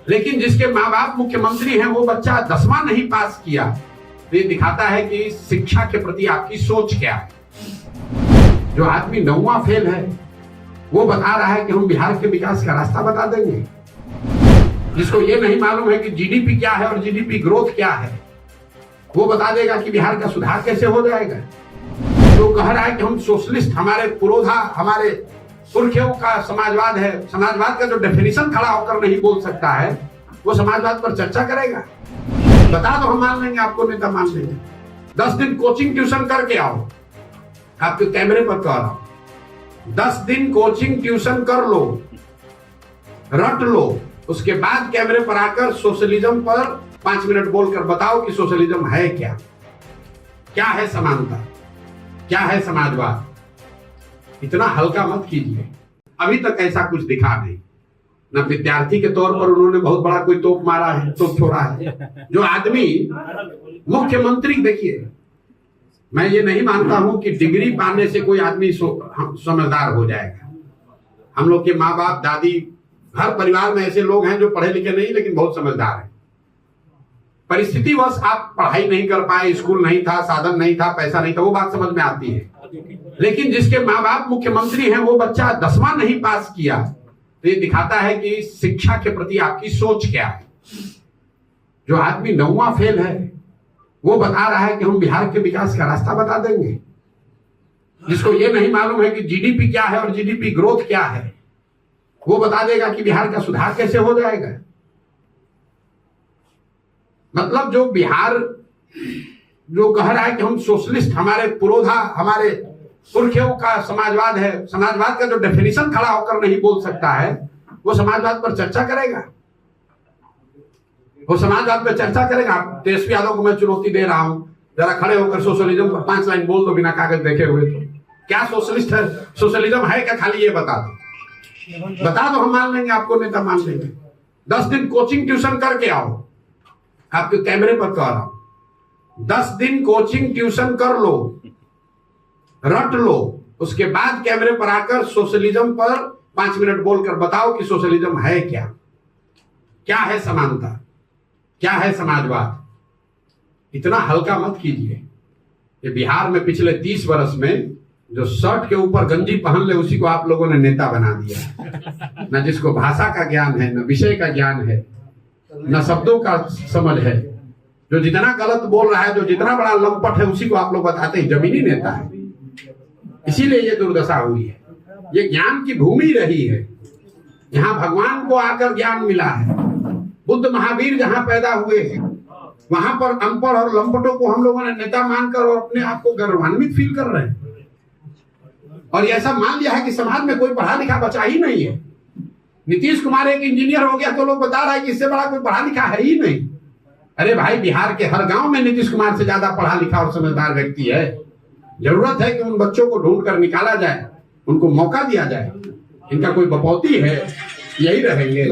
लेकिन जिसके माँ बाप मुख्यमंत्री हैं वो बच्चा 10वां नहीं पास किया, तो ये दिखाता है कि शिक्षा के प्रति आपकी सोच क्या है। जो आदमी 9वां फेल है वो बता रहा है कि हम बिहार के विकास का रास्ता बता देंगे। जिसको ये नहीं मालूम है कि जीडीपी क्या है और जीडीपी ग्रोथ क्या है, वो बता देगा कि बिहार का सुधार कैसे हो जाएगा। तो कह रहा है कि हम सोशलिस्ट, हमारे पुरोधा, हमारे पुरखियों का समाजवाद है, समाजवाद का जो डेफिनेशन खड़ा होकर नहीं बोल सकता है वो समाजवाद पर चर्चा करेगा। बता दो, हम मान लेंगे, आपको नेता मान लेंगे। 10 दिन कोचिंग ट्यूशन करके आओ, आपके कैमरे पर कह रहा हूं। 10 दिन कोचिंग ट्यूशन कर लो, रट लो, उसके बाद कैमरे पर आकर सोशलिज्म पर 5 मिनट बोलकर बताओ कि सोशलिज्म है क्या, क्या है समानता, क्या है समाजवाद। इतना हल्का मत कीजिए। अभी तक ऐसा कुछ दिखा नहीं, न विद्यार्थी के तौर पर उन्होंने बहुत बड़ा कोई तोप मारा है, तोप छोड़ा है। जो आदमी मुख्यमंत्री, देखिए, मैं ये नहीं मानता हूं कि डिग्री पाने से कोई आदमी समझदार हो जाएगा। हम लोग के माँ बाप, दादी, हर परिवार में ऐसे लोग हैं जो पढ़े लिखे नहीं लेकिन बहुत समझदार हैं। परिस्थितिवश आप पढ़ाई नहीं कर पाए, स्कूल नहीं था, साधन नहीं था, पैसा नहीं था, वो बात समझ में आती है। लेकिन जिसके माँ बाप मुख्यमंत्री हैं वो बच्चा 10वां नहीं पास किया, तो ये दिखाता है कि शिक्षा के प्रति आपकी सोच क्या है। जो आदमी 9वां फेल है वो बता रहा है कि हम बिहार के विकास का रास्ता बता देंगे। जिसको ये नहीं मालूम है कि जीडीपी क्या है और जीडीपी ग्रोथ क्या है, वो बता देगा कि बिहार का सुधार कैसे हो जाएगा। मतलब जो बिहार जो कह रहा है कि हम सोशलिस्ट, हमारे पुरोधा, हमारे पुरखियों का समाजवाद है, समाजवाद का जो डेफिनेशन खड़ा होकर नहीं बोल सकता है वो समाजवाद पर चर्चा करेगा। वो समाजवाद पर चर्चा करेगा। तेजस्वी यादव को मैं चुनौती दे रहा हूं, जरा खड़े होकर सोशलिज्म पर 5 लाइन बोल दो बिना कागज देखे हुए। तो क्या सोशलिस्ट है, सोशलिज्म है क्या, खाली ये बता दो। बता दो, हम मान लेंगे, आपको नेता मान लेंगे। 10 दिन कोचिंग ट्यूशन करके आओ, आपके कैमरे पर कह रहा हूं। 10 दिन कोचिंग ट्यूशन कर लो, रट लो, उसके बाद कैमरे पर आकर सोशलिज्म पर 5 मिनट बोलकर बताओ कि सोशलिज्म है क्या, क्या है समानता, क्या है समाजवाद। इतना हल्का मत कीजिए। ये बिहार में पिछले 30 वर्ष में जो शर्ट के ऊपर गंजी पहन ले उसी को आप लोगों ने नेता बना दिया। न जिसको भाषा का ज्ञान है, न विषय का ज्ञान है, न शब्दों का समझ है। जो जितना गलत बोल रहा है, जो जितना बड़ा लंपट है, उसी को आप लोग बताते हैं जमीनी नेता है। इसीलिए ये दुर्दशा हुई है। ये ज्ञान की भूमि रही है, यहाँ भगवान को आकर ज्ञान मिला है। बुद्ध महावीर जहाँ पैदा हुए हैं वहां पर अनपढ़ और लंपटों को हम लोगों ने नेता मानकर और अपने आप को गौरवान्वित फील कर रहे हैं। और ऐसा मान लिया है कि समाज में कोई पढ़ा लिखा बचा ही नहीं है। नीतीश कुमार एक इंजीनियर हो गया तो लोग बता रहा है कि इससे बड़ा कोई पढ़ा लिखा है ही नहीं। अरे भाई, बिहार के हर गांव में नीतीश कुमार से ज्यादा पढ़ा लिखा और समझदार व्यक्ति है। जरूरत है कि उन बच्चों को ढूंढ कर निकाला जाए, उनको मौका दिया जाए। इनका कोई बपौती है, यही रहेंगे।